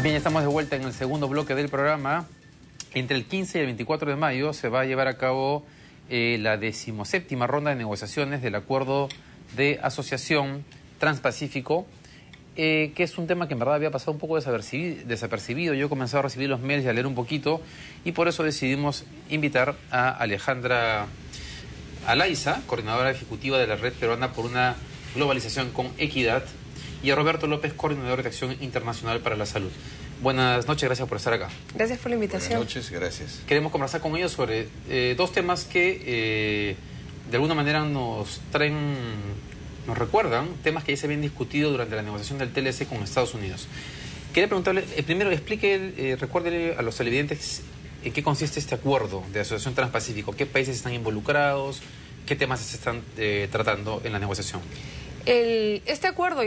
Bien, ya estamos de vuelta en el segundo bloque del programa. Entre el 15 y el 24 de mayo se va a llevar a cabo la 17ª ronda de negociaciones del Acuerdo de Asociación Transpacífico, que es un tema que en verdad había pasado un poco desapercibido. Yo he comenzado a recibir los mails y a leer un poquito, y por eso decidimos invitar a Alejandra Alaiza, coordinadora ejecutiva de la Red Peruana por una Globalización con Equidad, y a Roberto López, coordinador de Acción Internacional para la Salud. Buenas noches, gracias por estar acá. Gracias por la invitación. Buenas noches, gracias. Queremos conversar con ellos sobre dos temas que de alguna manera nos recuerdan temas que ya se habían discutido durante la negociación del TLC con Estados Unidos. Quería preguntarle, primero recuérdele a los televidentes en qué consiste este acuerdo de asociación transpacífico, qué países están involucrados, qué temas se están tratando en la negociación. Este acuerdo,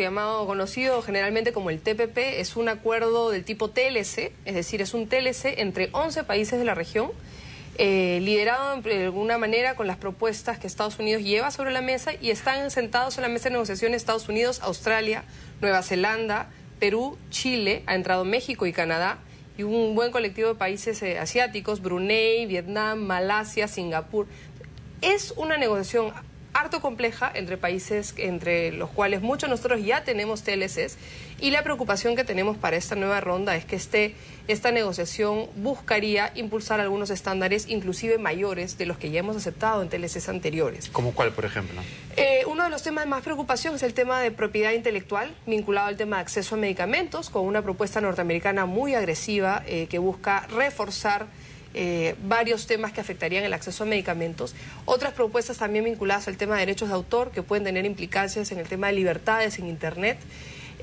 conocido generalmente como el TPP, es un acuerdo del tipo TLC, es decir, es un TLC entre 11 países de la región, liderado de alguna manera con las propuestas que Estados Unidos lleva sobre la mesa, y están sentados en la mesa de negociación Estados Unidos, Australia, Nueva Zelanda, Perú, Chile, ha entrado México y Canadá, y un buen colectivo de países asiáticos, Brunei, Vietnam, Malasia, Singapur. Es una negociación harto compleja entre países entre los cuales muchos de nosotros ya tenemos TLCs, y la preocupación que tenemos para esta nueva ronda es que esta negociación buscaría impulsar algunos estándares inclusive mayores de los que ya hemos aceptado en TLCs anteriores. ¿Como cuál, por ejemplo? Uno de los temas de más preocupación es el tema de propiedad intelectual vinculado al tema de acceso a medicamentos, con una propuesta norteamericana muy agresiva que busca reforzar varios temas que afectarían el acceso a medicamentos. Otras propuestas también vinculadas al tema de derechos de autor, que pueden tener implicancias en el tema de libertades en Internet,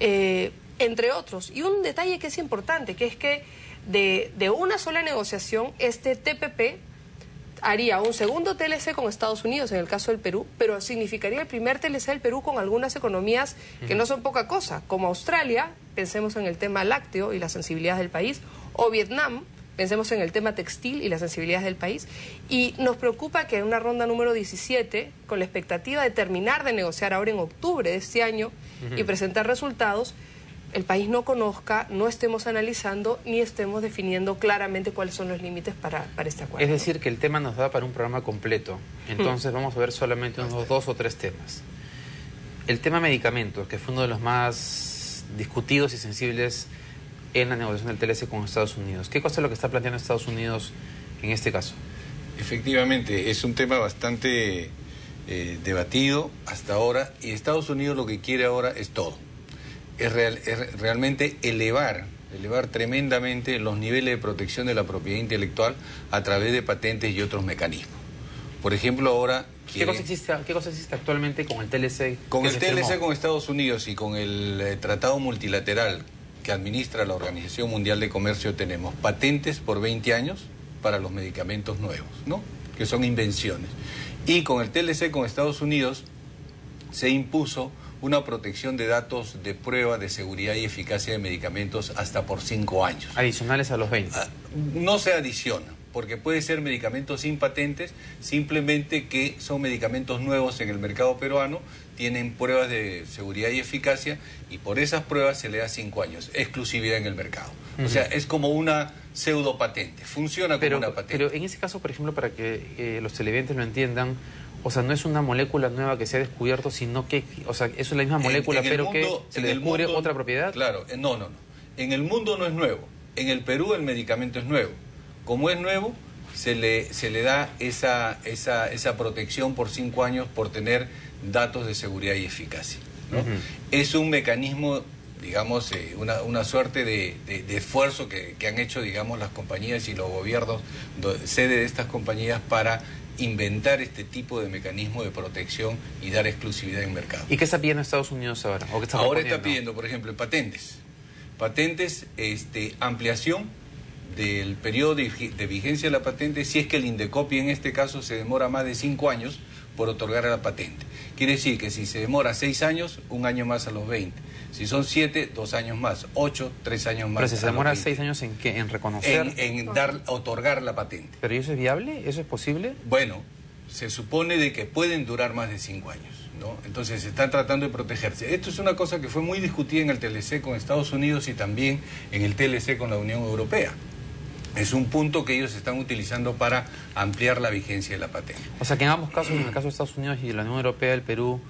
entre otros. Y un detalle que es importante, que es que de una sola negociación, este TPP haría un segundo TLC con Estados Unidos, en el caso del Perú, pero significaría el primer TLC del Perú con algunas economías que no son poca cosa, como Australia, pensemos en el tema lácteo y las sensibilidades del país, o Vietnam, pensemos en el tema textil y las sensibilidades del país. Y nos preocupa que en una ronda número 17, con la expectativa de terminar de negociar ahora en octubre de este año y presentar resultados, el país no conozca, no estemos analizando ni estemos definiendo claramente cuáles son los límites para este acuerdo. Es decir, que el tema nos da para un programa completo. Entonces vamos a ver solamente unos 2 o 3 temas. El tema medicamentos, que fue uno de los más discutidos y sensibles en la negociación del TLC con Estados Unidos. ¿Qué cosa es lo que está planteando Estados Unidos en este caso? Efectivamente, es un tema bastante debatido hasta ahora, y Estados Unidos lo que quiere ahora es todo. Es realmente elevar tremendamente los niveles de protección de la propiedad intelectual a través de patentes y otros mecanismos. Por ejemplo, ahora ¿Qué cosa existe actualmente con el TLC? Con el TLC con Estados Unidos y con el tratado multilateral que administra la Organización Mundial de Comercio, tenemos patentes por 20 años para los medicamentos nuevos, ¿no?, que son invenciones. Y con el TLC con Estados Unidos se impuso una protección de datos de prueba de seguridad y eficacia de medicamentos hasta por 5 años. Adicionales a los 20. No se adiciona, porque puede ser medicamentos sin patentes, simplemente que son medicamentos nuevos en el mercado peruano, tienen pruebas de seguridad y eficacia, y por esas pruebas se le da 5 años, exclusividad en el mercado. O sea, es como una pseudo patente, funciona como una patente. Pero en ese caso, por ejemplo, para que los televidentes lo entiendan, o sea, no es una molécula nueva que se ha descubierto, sino que, o sea, eso es la misma molécula, pero que se le descubre otra propiedad. Claro, no. En el mundo no es nuevo. En el Perú el medicamento es nuevo. Como es nuevo, se le da esa protección por 5 años por tener datos de seguridad y eficacia, ¿no? Es un mecanismo, digamos, una suerte de esfuerzo que han hecho, digamos, las compañías y los gobiernos, sede de estas compañías, para inventar este tipo de mecanismo de protección y dar exclusividad en mercado. ¿Y qué está pidiendo Estados Unidos ahora? ¿O qué está ahora está pidiendo, por ejemplo, patentes, ampliación del periodo de vigencia de la patente, si es que el INDECOPI en este caso se demora más de 5 años por otorgar a la patente. Quiere decir que si se demora 6 años, 1 año más a los 20. Si son 7, 2 años más. 8, 3 años más. ¿Pero si se demora 6 años en qué? ¿En reconocer? Otorgar la patente. ¿Pero eso es viable? ¿Eso es posible? Bueno, se supone de que pueden durar más de 5 años, ¿no? Entonces están tratando de protegerse. Esto es una cosa que fue muy discutida en el TLC con Estados Unidos y también en el TLC con la Unión Europea. Es un punto que ellos están utilizando para ampliar la vigencia de la patente. O sea que en ambos casos, en el caso de Estados Unidos y la Unión Europea, el Perú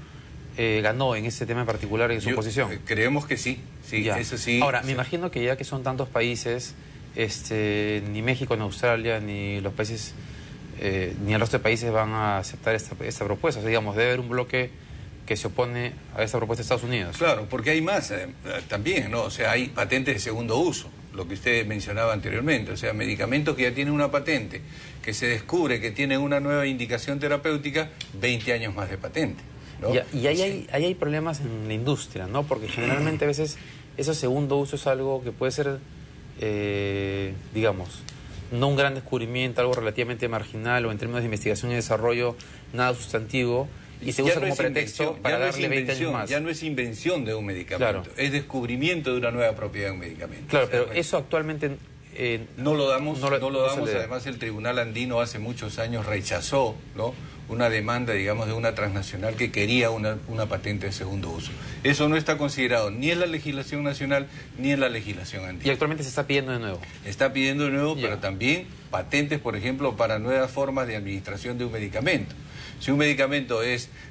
ganó en ese tema en particular en su posición. Creemos que sí, eso sí. Ahora, me imagino que ya que son tantos países, ni México, ni Australia, ni los países, ni el resto de países van a aceptar esta propuesta. O sea, digamos, debe haber un bloque que se opone a esta propuesta de Estados Unidos. Claro, porque hay más también, ¿no? O sea, hay patentes de segundo uso, lo que usted mencionaba anteriormente. O sea, medicamentos que ya tienen una patente, que se descubre que tienen una nueva indicación terapéutica, 20 años más de patente, ¿no? Y ahí hay problemas en la industria, ¿no? Porque generalmente a veces ese segundo uso es algo que puede ser, digamos, no un gran descubrimiento, algo relativamente marginal o en términos de investigación y desarrollo, nada sustantivo, y se usa como pretexto para darle 20 años más. Ya no es invención de un medicamento, claro, es descubrimiento de una nueva propiedad de un medicamento. Claro, o sea, pero eso actualmente... no lo damos, además el Tribunal Andino hace muchos años rechazó, ¿no?, una demanda, digamos, de una transnacional que quería una patente de segundo uso. Eso no está considerado ni en la legislación nacional ni en la legislación andina. Y actualmente se está pidiendo de nuevo. Está pidiendo de nuevo, pero también patentes, por ejemplo, para nuevas formas de administración de un medicamento. Si un medicamento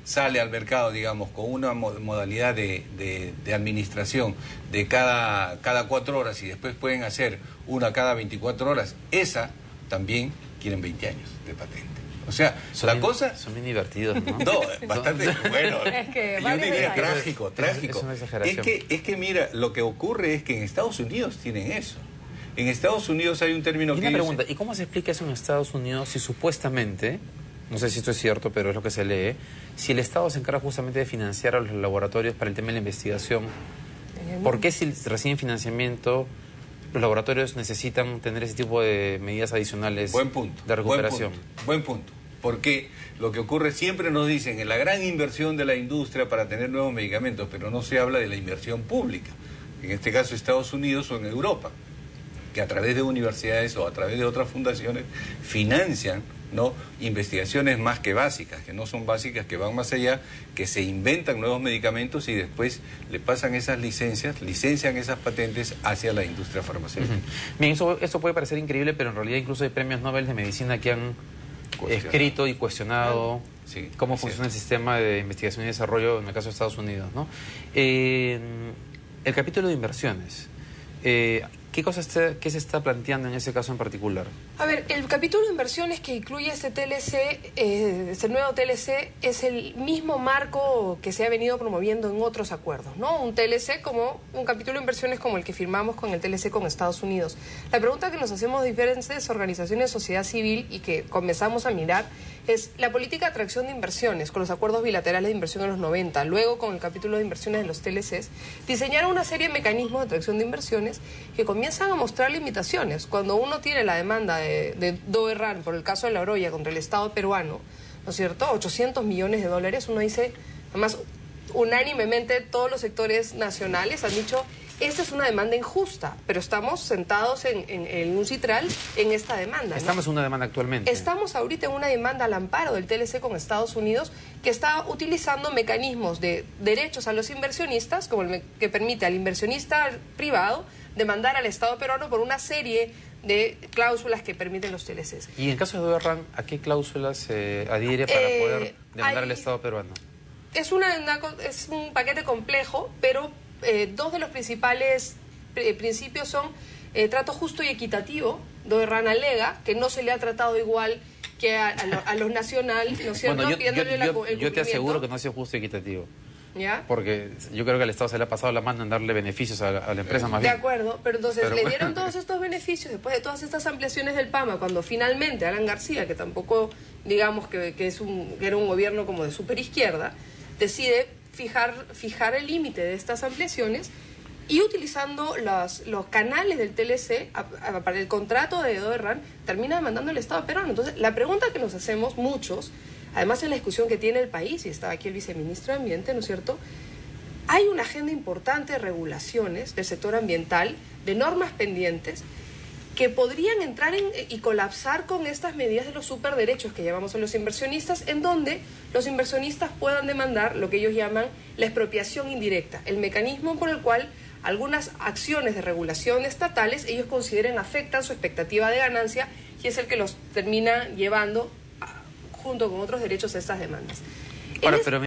sale al mercado, digamos, con una modalidad de administración de cada 4 horas y después pueden hacer una cada 24 horas, esa también quieren 20 años de patente. O sea, son bien divertidos, ¿no? No, bastante, bueno, es que yo diría trágico. Es una exageración. Es que mira, lo que ocurre es que en Estados Unidos tienen eso. En Estados Unidos hay un término que... Y una pregunta, ¿y cómo se explica eso en Estados Unidos si supuestamente, no sé si esto es cierto, pero es lo que se lee, si el Estado se encarga justamente de financiar a los laboratorios para el tema de la investigación, ¿por qué si reciben financiamiento los laboratorios necesitan tener ese tipo de medidas adicionales de recuperación? Buen punto. Porque lo que ocurre, siempre nos dicen, en la gran inversión de la industria para tener nuevos medicamentos, pero no se habla de la inversión pública, en este caso Estados Unidos o en Europa, que a través de universidades o a través de otras fundaciones financian, ¿no?, investigaciones más que básicas, que no son básicas, que van más allá, que se inventan nuevos medicamentos y después le pasan esas licencian esas patentes hacia la industria farmacéutica. Bien, eso puede parecer increíble, pero en realidad incluso hay premios Nobel de medicina que han escrito y cuestionado cómo funciona el sistema de investigación y desarrollo en el caso de Estados Unidos, ¿no? El capítulo de inversiones, ¿qué se está planteando en ese caso en particular? A ver, el capítulo de inversiones que incluye este TLC, este nuevo TLC, es el mismo marco que se ha venido promoviendo en otros acuerdos, ¿no? Un TLC como un capítulo de inversiones como el que firmamos con el TLC con Estados Unidos. La pregunta que nos hacemos diferentes organizaciones de sociedad civil y que comenzamos a mirar es la política de atracción de inversiones con los acuerdos bilaterales de inversión en los 90, luego con el capítulo de inversiones de los TLCs, diseñaron una serie de mecanismos de atracción de inversiones que comienzan a mostrar limitaciones. Cuando uno tiene la demanda de Doerran por el caso de La Oroya contra el Estado peruano, ¿no es cierto?, 800 millones de dólares, uno dice, además, unánimemente todos los sectores nacionales han dicho, esta es una demanda injusta, pero estamos sentados en un citral en esta demanda, ¿no? Estamos en una demanda actualmente. Estamos ahorita en una demanda al amparo del TLC con Estados Unidos que está utilizando mecanismos de derechos a los inversionistas, como el que permite al inversionista privado demandar al Estado peruano por una serie de cláusulas que permiten los TLCs. Y en el caso de Doerran, ¿a qué cláusulas se adhiere para poder demandar al Estado peruano? Es un paquete complejo, pero dos de los principales principios son trato justo y equitativo. Doerran alega que no se le ha tratado igual que a los nacionales, ¿no es cierto? Bueno, yo te aseguro que no ha sido justo y equitativo. ¿Ya? Porque yo creo que al Estado se le ha pasado la mano en darle beneficios a la empresa más bien. De acuerdo, pero entonces le dieron todos estos beneficios después de todas estas ampliaciones del PAMA, cuando finalmente Alan García, que tampoco digamos que era un gobierno como de superizquierda, decide fijar el límite de estas ampliaciones y utilizando los canales del TLC para el contrato de Doerran, termina demandando el Estado peruano. Entonces, la pregunta que nos hacemos muchos, además en la discusión que tiene el país, y estaba aquí el viceministro de Ambiente, ¿no es cierto?, hay una agenda importante de regulaciones del sector ambiental, de normas pendientes, que podrían entrar y colapsar con estas medidas de los superderechos que llamamos a los inversionistas, en donde los inversionistas puedan demandar lo que ellos llaman la expropiación indirecta, el mecanismo por el cual algunas acciones de regulación estatales ellos consideren afectan su expectativa de ganancia y es el que los termina llevando junto con otros derechos a estas demandas. Ahora, pero